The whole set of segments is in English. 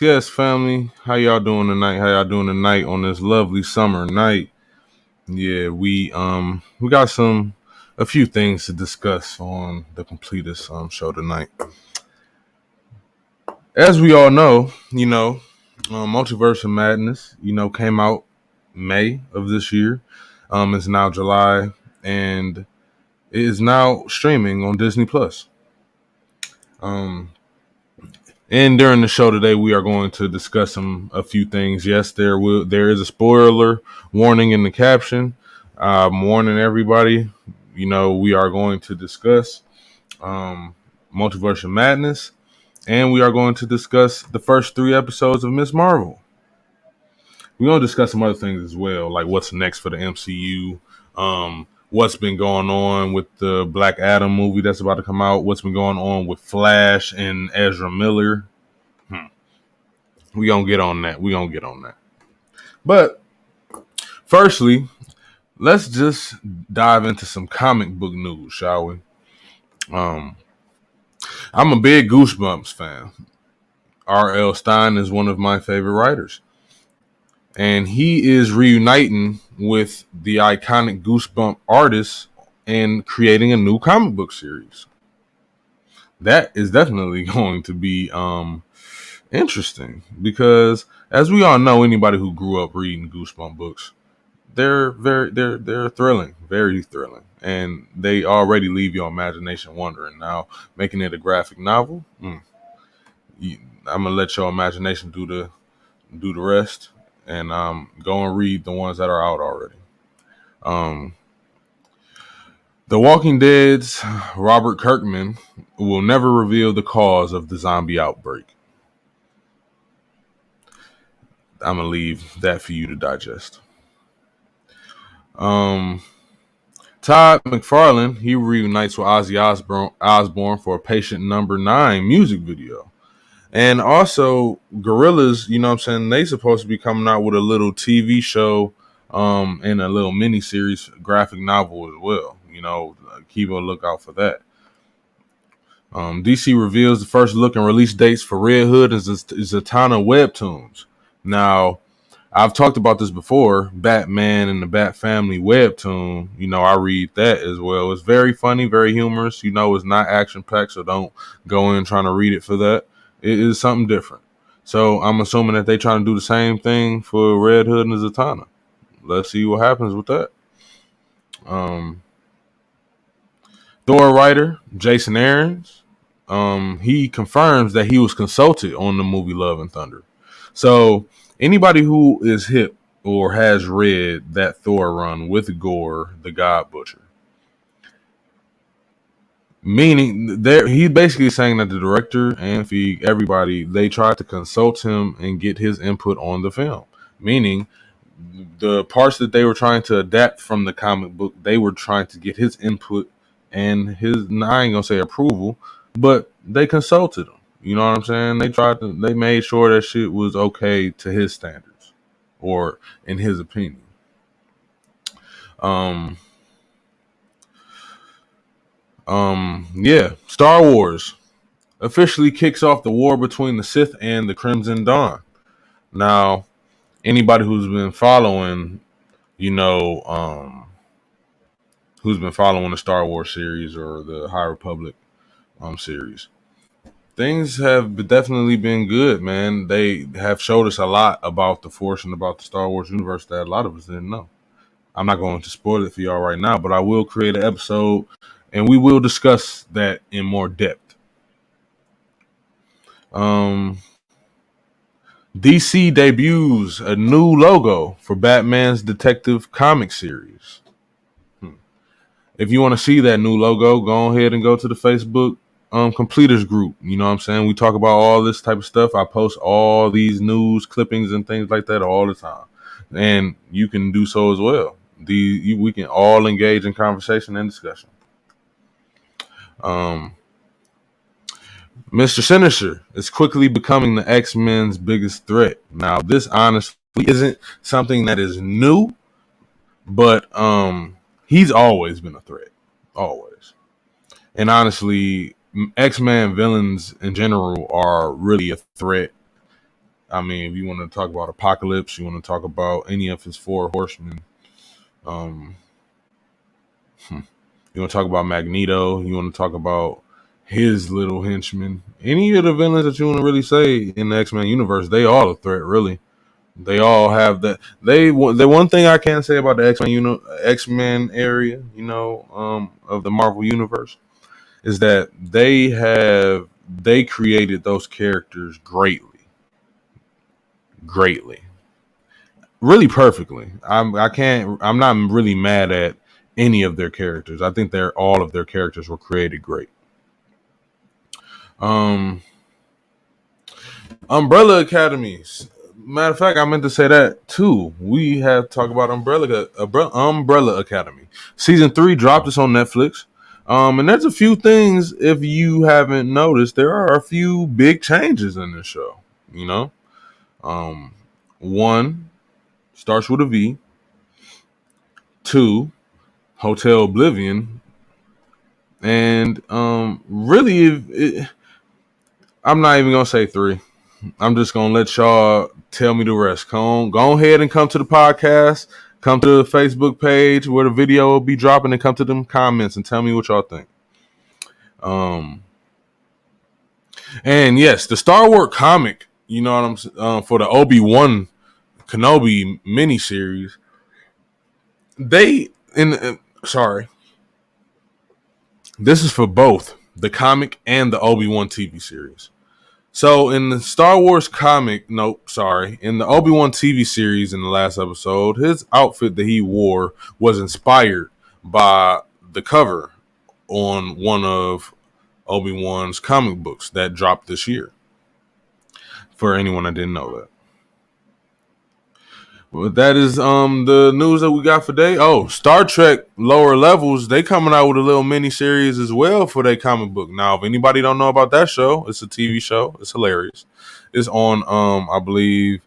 Yes, family. How y'all doing tonight? How y'all doing tonight on this lovely summer night? Yeah, we got a few things to discuss on the Completist show tonight. As we all know, Multiverse of Madness, came out May of this year. It's now July, and it is now streaming on Disney Plus. Um, And during the show today, we are going to discuss a few things. Yes, there is a spoiler warning in the caption. I'm warning everybody. We are going to discuss um, Multiverse of Madness, and we are going to discuss the first three episodes of Miss Marvel. We're going to discuss some other things as well, like what's next for the MCU, what's been going on with the Black Adam movie that's about to come out, what's been going on with Flash and Ezra Miller. We gonna get on that. We gonna get on that. But firstly, let's just dive into some comic book news, shall we? Um, I'm a big Goosebumps fan. R.L. Stein is one of my favorite writers, and he is reuniting with the iconic Goosebump artists and creating a new comic book series. That is definitely going to be interesting because, as we all know, anybody who grew up reading Goosebump books, they're thrilling, very thrilling, and they already leave your imagination wondering. Now, making it a graphic novel, I'm gonna let your imagination do the rest, and go and read the ones that are out already. Um, the Walking Dead's Robert Kirkman will never reveal the cause of the zombie outbreak. I'm gonna leave that for you to digest. Um, Todd McFarlane, he reunites with Ozzy Osbourne for Patient Number 9 music video. And also, Gorillaz, you know what I'm saying, they supposed to be coming out with a little TV show and a little mini series graphic novel as well. Keep a lookout for that. DC reveals the first look and release dates for Red Hood and Zatanna webtoons. Now, I've talked about this before, Batman and the Bat Family webtoon. I read that as well. It's very funny, very humorous. It's not action packed, so don't go in trying to read it for that. It is something different. So I'm assuming that they trying to do the same thing for Red Hood and Zatanna. Let's see what happens with that. Um, Thor writer Jason Aaron's, he confirms that he was consulted on the movie Love and Thunder. So anybody who is hip or has read that Thor run with Gore, the God Butcher, meaning there, he's basically saying that the director and everybody, they tried to consult him and get his input on the film. Meaning the parts that they were trying to adapt from the comic book, they were trying to get his input and his, I ain't gonna say approval, but they consulted him. You know what I'm saying? They made sure that shit was okay to his standards or in his opinion. Um, yeah, Star Wars officially kicks off the war between the Sith and the Crimson Dawn. Now, anybody who's been following, you know, who's been following the Star Wars series or the High Republic series, things have definitely been good, man. They have showed us a lot about the Force and about the Star Wars universe that a lot of us didn't know. I'm not going to spoil it for y'all right now, but I will create an episode and we will discuss that in more depth. Um, DC debuts a new logo for Batman's Detective Comic series. If you want to see that new logo, go ahead and go to the Facebook Completist group. You know what I'm saying? We talk about all this type of stuff. I post all these news clippings and things like that all the time. And you can do so as well. We can all engage in conversation and discussion. Um, Mr. Sinister is quickly becoming the X-Men's biggest threat. Now, this honestly isn't something that is new, but he's always been a threat. Always. And honestly, X-Men villains in general are really a threat I mean, if you want to talk about Apocalypse, you want to talk about any of his four horsemen. Um, you want to talk about Magneto. You want to talk about his little henchmen. Any of the villains that you want to really say in the X-Men universe, they all a threat, really. They all have that. The one thing I can say about the X-Men area, of the Marvel universe, is that they created those characters greatly, really perfectly. I'm not really mad at any of their characters. I think all of their characters were created great. Um, Umbrella Academies. Matter of fact, I meant to say that too. We have talked about Umbrella Academy. Season 3 dropped. It's on Netflix. And there's a few things, if you haven't noticed, there are a few big changes in this show. You know, one starts with a V. Two, Hotel Oblivion, and I'm not even gonna say 3. I'm just gonna let y'all tell me the rest. Go ahead and come to the podcast. Come to the Facebook page where the video will be dropping, and come to them comments and tell me what y'all think. Um, and yes, the Star Wars comic. You know what I'm saying, for the Obi-Wan Kenobi miniseries. They sorry, this is for both the comic and the Obi-Wan TV series. So in the Star Wars comic, in the Obi-Wan TV series in the last episode, his outfit that he wore was inspired by the cover on one of Obi-Wan's comic books that dropped this year. For anyone that didn't know that. Well, that is the news that we got for today. Oh, Star Trek Lower Levels, they coming out with a little mini series as well for their comic book. Now, if anybody don't know about that show, it's a TV show. It's hilarious. It's on I believe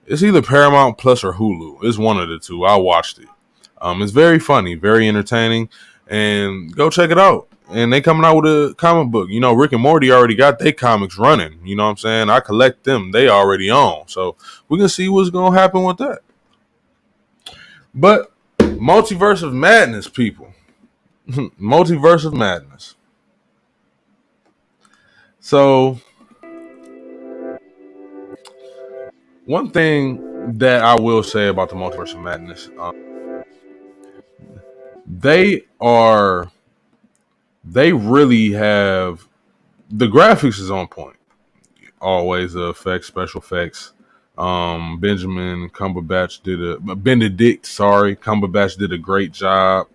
it's either Paramount Plus or Hulu. It's one of the two. I watched it. It's very funny, very entertaining, and go check it out. And they coming out with a comic book. You know, Rick and Morty already got their comics running. You know what I'm saying? I collect them. They already on. So we can see what's gonna happen with that. But multiverse of madness, people. Multiverse of madness. So one thing that I will say about the multiverse of madness, they really have the graphics is on point. Always the effects, special effects. Cumberbatch did a great job.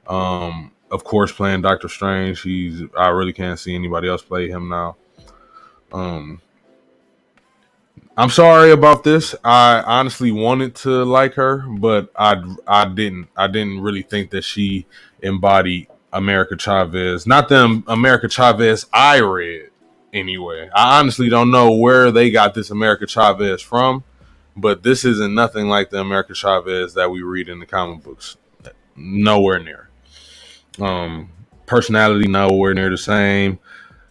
Of course, playing Doctor Strange. I really can't see anybody else play him now. I'm sorry about this. I honestly wanted to like her, but I didn't. I didn't really think that she embodied America Chavez. Not the America Chavez I read anyway. I honestly don't know where they got this America Chavez from, but this isn't nothing like the America Chavez that we read in the comic books. Nowhere near. Personality nowhere near the same.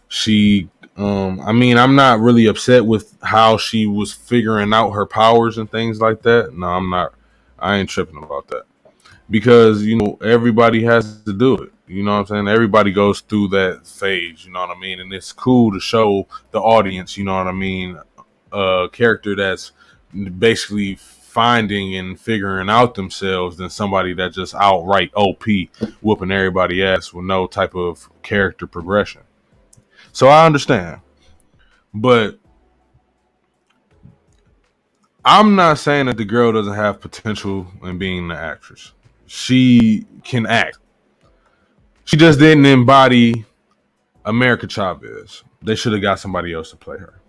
She I'm not really upset with how she was figuring out her powers and things like that. No, I'm not. I ain't tripping about that because everybody has to do it. You know what I'm saying? Everybody goes through that phase. You know what I mean? And it's cool to show the audience. You know what I mean? A character that's basically finding and figuring out themselves than somebody that just outright OP whooping everybody ass with no type of character progression. So I understand. But I'm not saying that the girl doesn't have potential in being an actress. She can act. She just didn't embody America Chavez. They should have got somebody else to play her.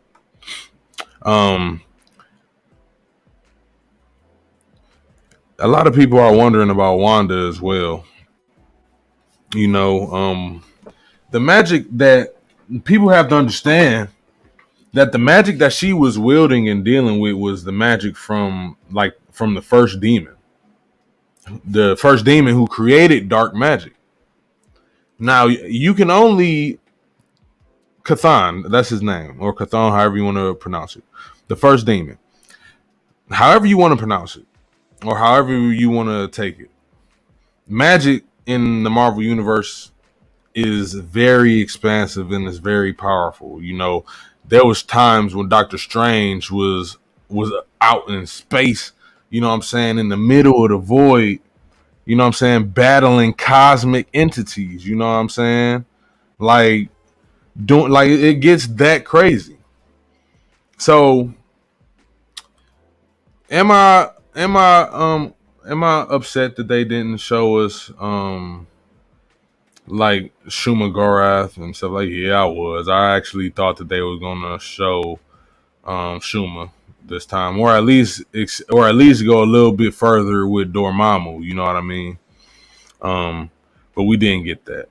A lot of people are wondering about Wanda as well. The magic that people have to understand that the magic that she was wielding and dealing with was the magic from the first demon. The first demon who created dark magic. Now you can only Cathan, that's his name, or Cathan, however you want to pronounce it. The first demon. however you want to pronounce it, or however you want to take it. Magic in the Marvel universe is very expansive and is very powerful. You know, there was times when Doctor Strange was out in space, you know what I'm saying, in the middle of the void, you know what I'm saying, battling cosmic entities, you know what I'm saying? Like doing like it gets that crazy. So am I upset that they didn't show us like Shuma Gorath and stuff like? Yeah, I was. I actually thought that they were gonna show Shuma this time, or at least go a little bit further with Dormammu. You know what I mean? Um, but we didn't get that.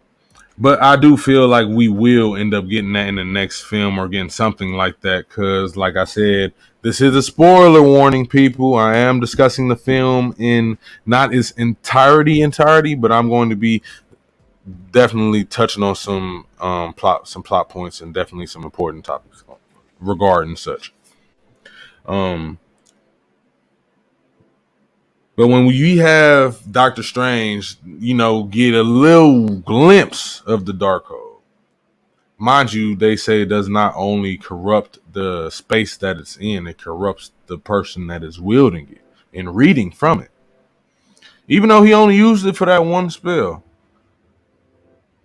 But I do feel like we will end up getting that in the next film or getting something like that. Because, like I said, this is a spoiler warning, people. I am discussing the film in not its entirety, but I'm going to be definitely touching on some plot points and definitely some important topics regarding such. Um, but when we have Doctor Strange, you know, get a little glimpse of the Darkhold. Mind you, they say it does not only corrupt the space that it's in, it corrupts the person that is wielding it and reading from it. Even though he only used it for that one spell,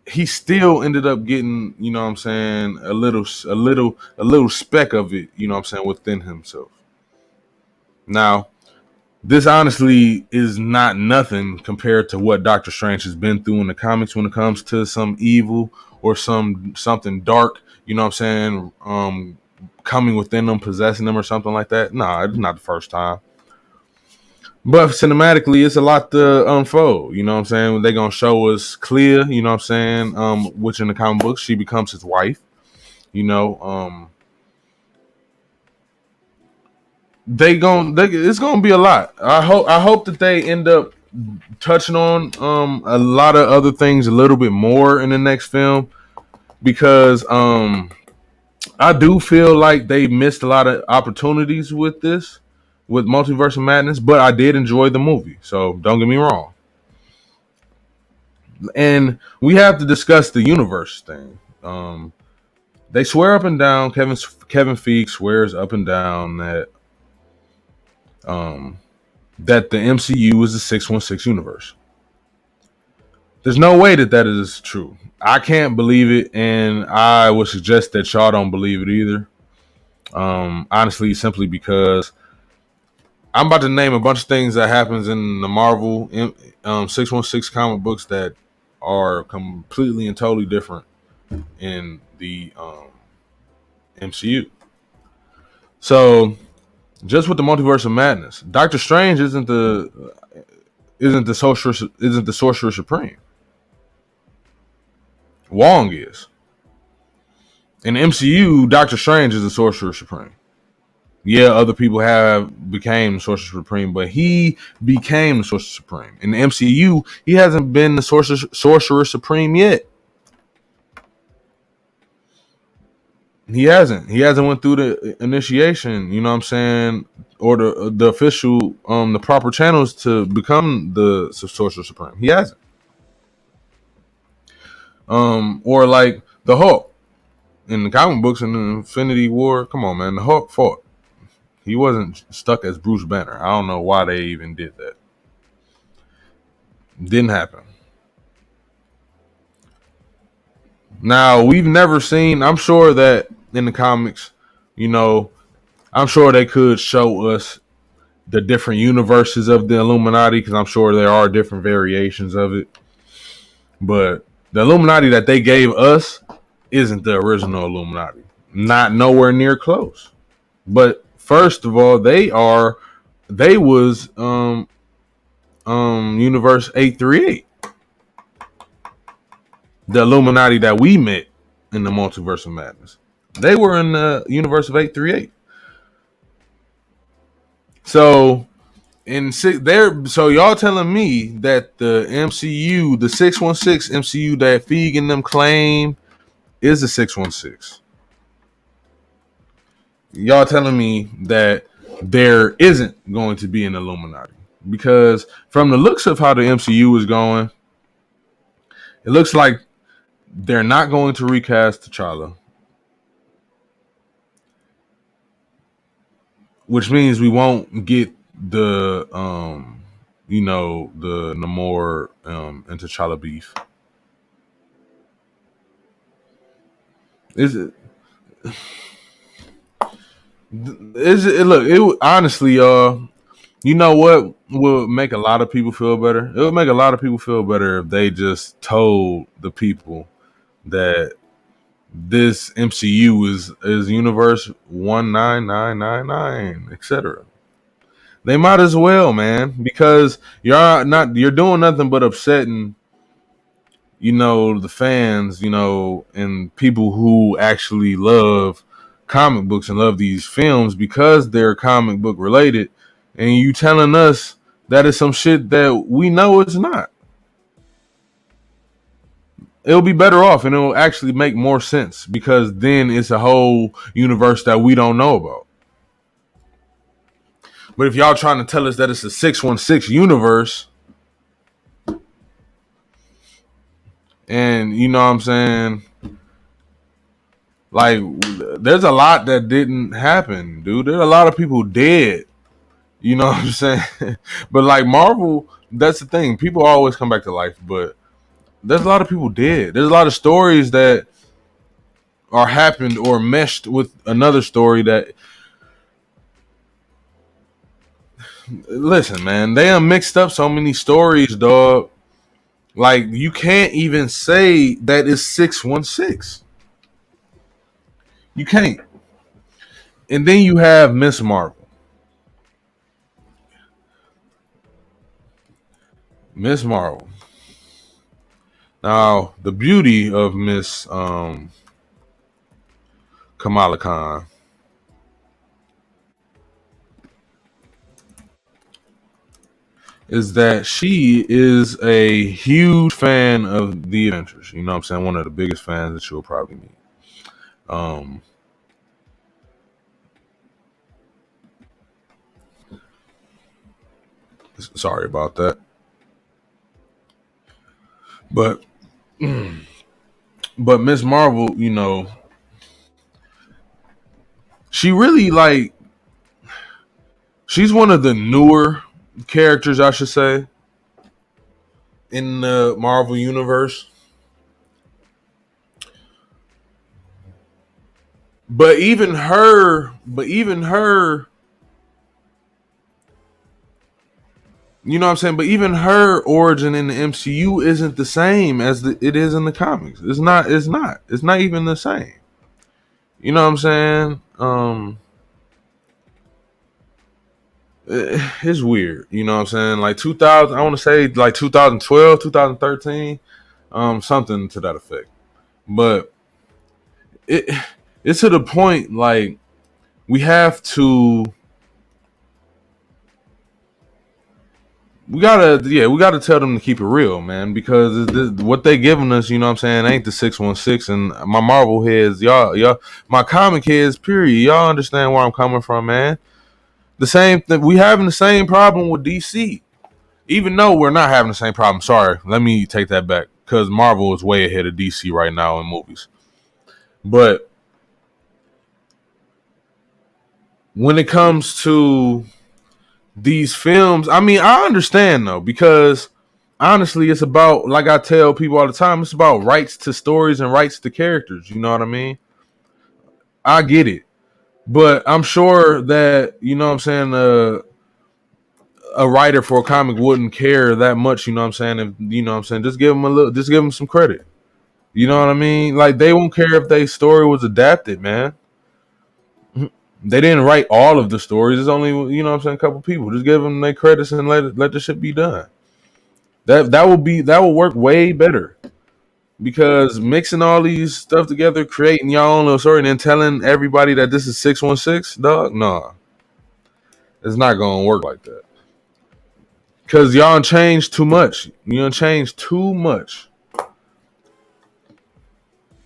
he still ended up getting, you know what I'm saying, a little speck of it, you know what I'm saying, within himself. Now, this honestly is not nothing compared to what Doctor Strange has been through in the comics when it comes to some evil or something dark, you know what I'm saying, coming within them, possessing them or something like that. Nah, it's not the first time. But cinematically, it's a lot to unfold. You know what I'm saying? They're gonna show us Clea, you know what I'm saying? Which in the comic books she becomes his wife. You know, it's gonna be a lot. I hope that they end up touching on a lot of other things a little bit more in the next film because I do feel like they missed a lot of opportunities with this with Multiverse of Madness, but I did enjoy the movie, so don't get me wrong. And we have to discuss the universe thing. They swear up and down. Kevin Feige swears up and down um, that the MCU is the 616 universe. There's no way that that is true. I can't believe it, and I would suggest that y'all don't believe it either. Honestly, simply because I'm about to name a bunch of things that happens in the Marvel 616 comic books that are completely and totally different in the MCU. So, just with the multiverse of madness, Doctor Strange isn't the sorcerer supreme. Wong is. In the MCU, Doctor Strange is the sorcerer supreme. Yeah, other people have became Sorcerer Supreme, but he became the Sorcerer Supreme. In the MCU, he hasn't been the Sorcerer Supreme yet. He hasn't. He hasn't went through the initiation, you know what I'm saying, or the official the proper channels to become the Sorcerer Supreme. He hasn't. Or like the Hulk in the comic books in the Infinity War. Come on, man, the Hulk fought. He wasn't stuck as Bruce Banner. I don't know why they even did that. Didn't happen. Now we've never seen. I'm sure that in the comics, you know, I'm sure they could show us the different universes of the Illuminati because I'm sure there are different variations of it. But the Illuminati that they gave us isn't the original Illuminati. Not nowhere near close. But first of all, they was Universe 838. The Illuminati that we met in the Multiverse of Madness. They were in the universe of 838. So so y'all telling me that the MCU, the 616 MCU that Feig and them claim is the 616. Y'all telling me that there isn't going to be an Illuminati because from the looks of how the MCU is going, it looks like they're not going to recast T'Challa, which means we won't get the the more and T'Challa beef. Is it? Is it? Look, it honestly, you know what would make a lot of people feel better? It would make a lot of people feel better if they just told the people that this MCU is universe 19999, etc. They might as well, man, because you're doing nothing but upsetting, the fans, and people who actually love comic books and love these films because they're comic book related, and you telling us that is some shit that we know it's not. It'll be better off and it'll actually make more sense because then it's a whole universe that we don't know about. But if y'all trying to tell us that it's a 616 universe, and you know what I'm saying, like there's a lot that didn't happen, dude. There's a lot of people dead. You know what I'm saying? But like Marvel, that's the thing. People always come back to life, but there's a lot of people dead. There's a lot of stories that are happened or meshed with another story that, listen, man, they done mixed up so many stories, dog. Like you can't even say that it's 616. You can't. And then you have Miss Marvel. Miss Marvel. Now, the beauty of Miss Kamala Khan is that she is a huge fan of the Adventures. You know what I'm saying? One of the biggest fans that you'll probably meet. Um, Sorry about that. But Miss Marvel, she really like she's one of the newer characters, I should say, in the Marvel universe. But even her, you know what I'm saying? But even her origin in the MCU isn't the same as it is in the comics. It's not even the same. You know what I'm saying? It's weird. You know what I'm saying? Like 2000, I want to say like 2012, 2013, something to that effect. But it it's to the point like we have to we gotta tell them to keep it real, man, because what they giving us, you know what I'm saying, ain't the 616. And my Marvel heads, y'all, my comic heads, period, y'all understand where I'm coming from, man. The same thing, we having the same problem with DC, even though we're not having the same problem. Sorry, let me take that back, because Marvel is way ahead of DC right now in movies. But when it comes to these films, I mean, I understand though, because honestly, it's about, like I tell people all the time, it's about rights to stories and rights to characters. You know what I mean? I get it, but I'm sure that, you know what I'm saying, a writer for a comic wouldn't care that much. You know what I'm saying? If, you know what I'm saying, just give them some credit. You know what I mean? Like they won't care if their story was adapted, man. They didn't write all of the stories. It's only, you know what I'm saying, a couple people. Just give them their credits and let the shit be done. That will work way better, because mixing all these stuff together, creating your own little story, and then telling everybody that this is 616, dog, no, it's not gonna work like that. Cause y'all changed too much. You done changed too much.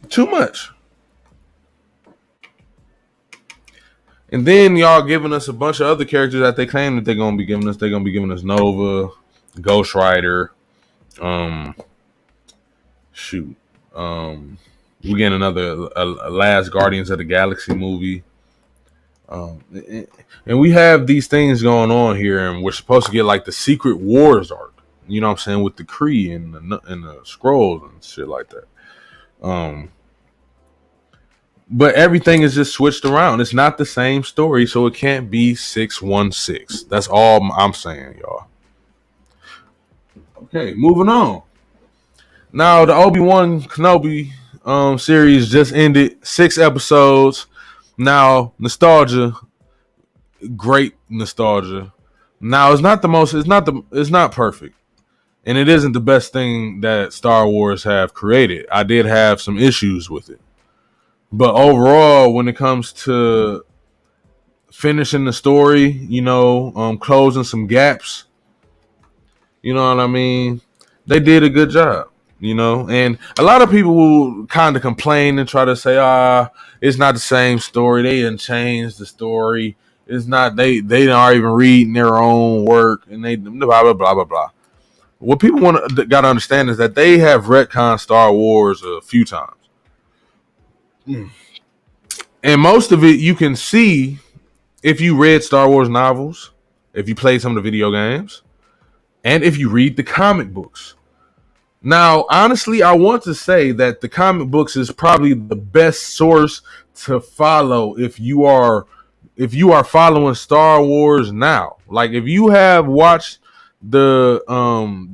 Too much. And then y'all giving us a bunch of other characters that they claim that they're gonna be giving us. They're gonna be giving us Nova, Ghost Rider, um, shoot, we getting another a last Guardians of the Galaxy movie. And we have these things going on here, and we're supposed to get like the Secret Wars arc. You know what I'm saying, with the Kree and the scrolls and shit like that. Um, but everything is just switched around. It's not the same story, so it can't be 616. That's all I'm saying, y'all. Okay, moving on. Now the Obi-Wan Kenobi series just ended, 6 episodes. Now nostalgia, great nostalgia. Now it's not perfect. And it isn't the best thing that Star Wars have created. I did have some issues with it. But overall, when it comes to finishing the story, closing some gaps, you know what I mean? They did a good job, And a lot of people will kind of complain and try to say, it's not the same story. They didn't change the story. It's not, they aren't even reading their own work, and they blah, blah, blah, blah, blah. What people got to understand is that they have retconned Star Wars a few times. And most of it you can see if you read Star Wars novels, if you played some of the video games, and if you read the comic books. Now, honestly, I want to say that the comic books is probably the best source to follow if you are following Star Wars now. Like if you have watched the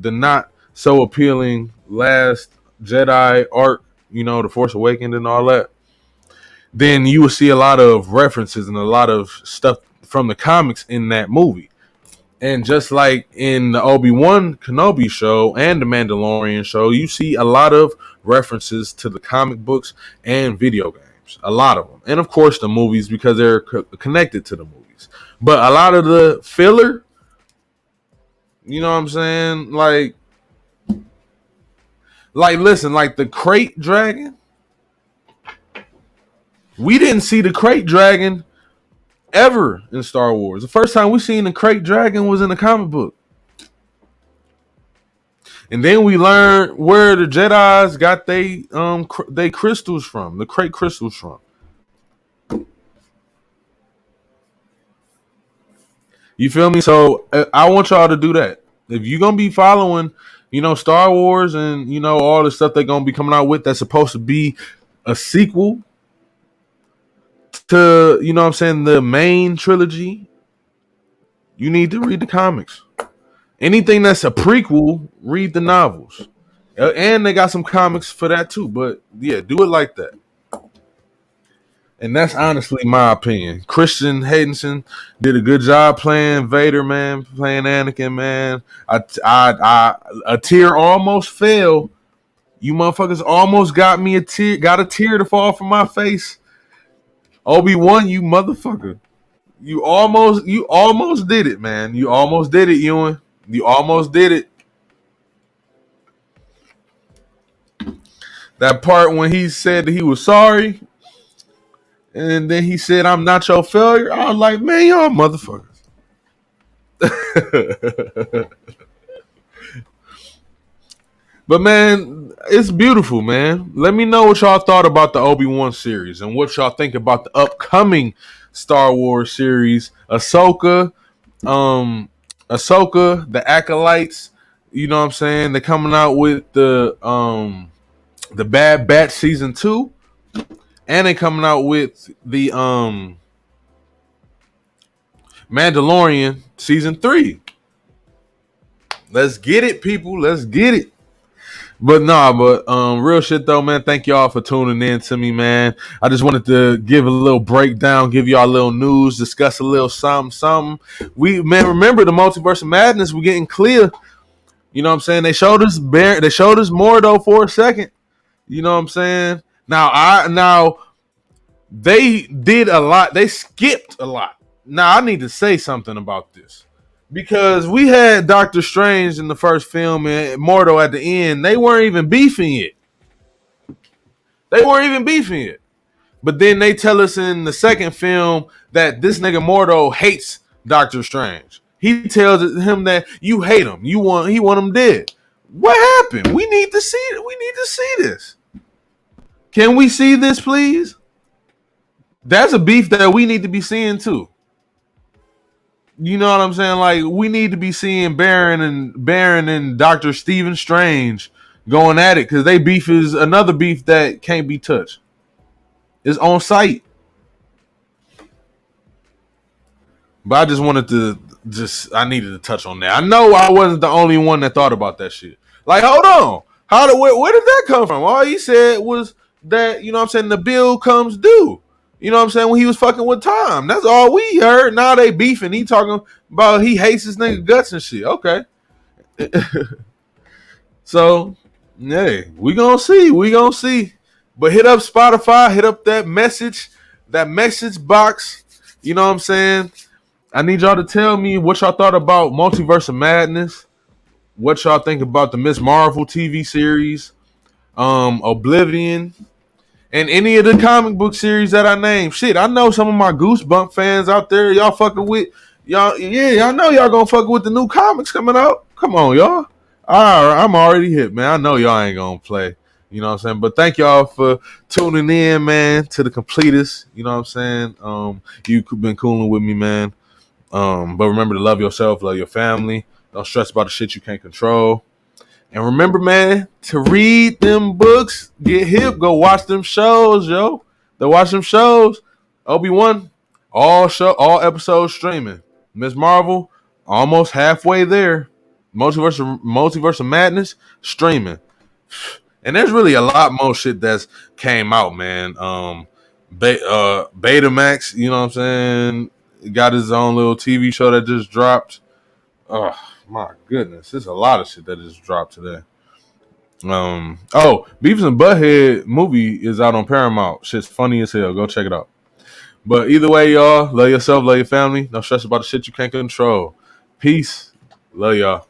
not so appealing Last Jedi arc, the Force Awakens and all that, then you will see a lot of references and a lot of stuff from the comics in that movie. And just like in the Obi-Wan Kenobi show and the Mandalorian show, you see a lot of references to the comic books and video games. A lot of them. And of course the movies, because they're connected to the movies. But a lot of the filler, you know what I'm saying? Listen, like the crate dragon. We didn't see the crate dragon ever in Star Wars. The first time we seen the crate dragon was in the comic book. And then we learned where the Jedi's got they crystals from, the crate crystals from. You feel me? So I want y'all to do that. If you're gonna be following, Star Wars and all the stuff they're gonna be coming out with that's supposed to be a sequel to, what I'm saying, the main trilogy, you need to read the comics. Anything that's a prequel, read the novels. And they got some comics for that too. But yeah, do it like that. And that's honestly my opinion. Christian Haydenson did a good job playing Vader, man, playing Anakin, man. A tear almost fell. You motherfuckers almost got a tear to fall from my face. Obi-Wan, you motherfucker. You almost did it, man. You almost did it, Ewan. You almost did it. That part when he said that he was sorry, and then he said, "I'm not your failure." I was like, man, y'all motherfuckers. But man, it's beautiful, man. Let me know what y'all thought about the Obi-Wan series and what y'all think about the upcoming Star Wars series, Ahsoka, the Acolytes. You know what I'm saying? They're coming out with the Bad Batch season 2, and they're coming out with the Mandalorian season 3. Let's get it, people. Let's get it. But real shit though, man. Thank y'all for tuning in to me, man. I just wanted to give a little breakdown, give y'all a little news, discuss a little something. Remember the multiverse of madness. We're getting clear. You know what I'm saying? They showed us more though for a second. You know what I'm saying? Now they did a lot. They skipped a lot. Now I need to say something about this. Because we had Doctor Strange in the first film and Mordo at the end. They weren't even beefing yet. But then they tell us in the second film that this nigga Mordo hates Doctor Strange. He tells him that you hate him. He want him dead. What happened? We need to see it. We need to see this. Can we see this, please? That's a beef that we need to be seeing too. You know what I'm saying? Like we need to be seeing Baron and Doctor Stephen Strange going at it because they beef is another beef that can't be touched. It's on site. But I just wanted to I needed to touch on that. I know I wasn't the only one that thought about that shit. Like, hold on. Where did that come from? All he said was that, you know what I'm saying, the bill comes due. You know what I'm saying? When he was fucking with Tom. That's all we heard. Now they beefing. He talking about he hates his nigga guts and shit. Okay. So, hey, we gonna see. We gonna see. But hit up Spotify, hit up that message box. You know what I'm saying? I need y'all to tell me what y'all thought about Multiverse of Madness. What y'all think about the Miss Marvel TV series, Oblivion, and any of the comic book series that I named. Shit, I know some of my Goosebump fans out there. Y'all fucking with y'all. Yeah, I know y'all gonna fuck with the new comics coming out. Come on, y'all. All right, I'm already hit, man. I know y'all ain't gonna play. You know what I'm saying? But thank y'all for tuning in, man, to the Completist. You know what I'm saying? You've been cooling with me, man. But remember to love yourself, love your family. Don't stress about the shit you can't control. And remember, man, to read them books, get hip, go watch them shows, yo. Go watch them shows. Obi-Wan, all episodes streaming. Miss Marvel, almost halfway there. Multiverse of Madness, streaming. And there's really a lot more shit that's came out, man. Betamax, you know what I'm saying? Got his own little TV show that just dropped. Oh my goodness, there's a lot of shit that just dropped today. Beavis and Butthead movie is out on Paramount. Shit's funny as hell. Go check it out. But either way, y'all, love yourself, love your family. No stress about the shit you can't control. Peace. Love y'all.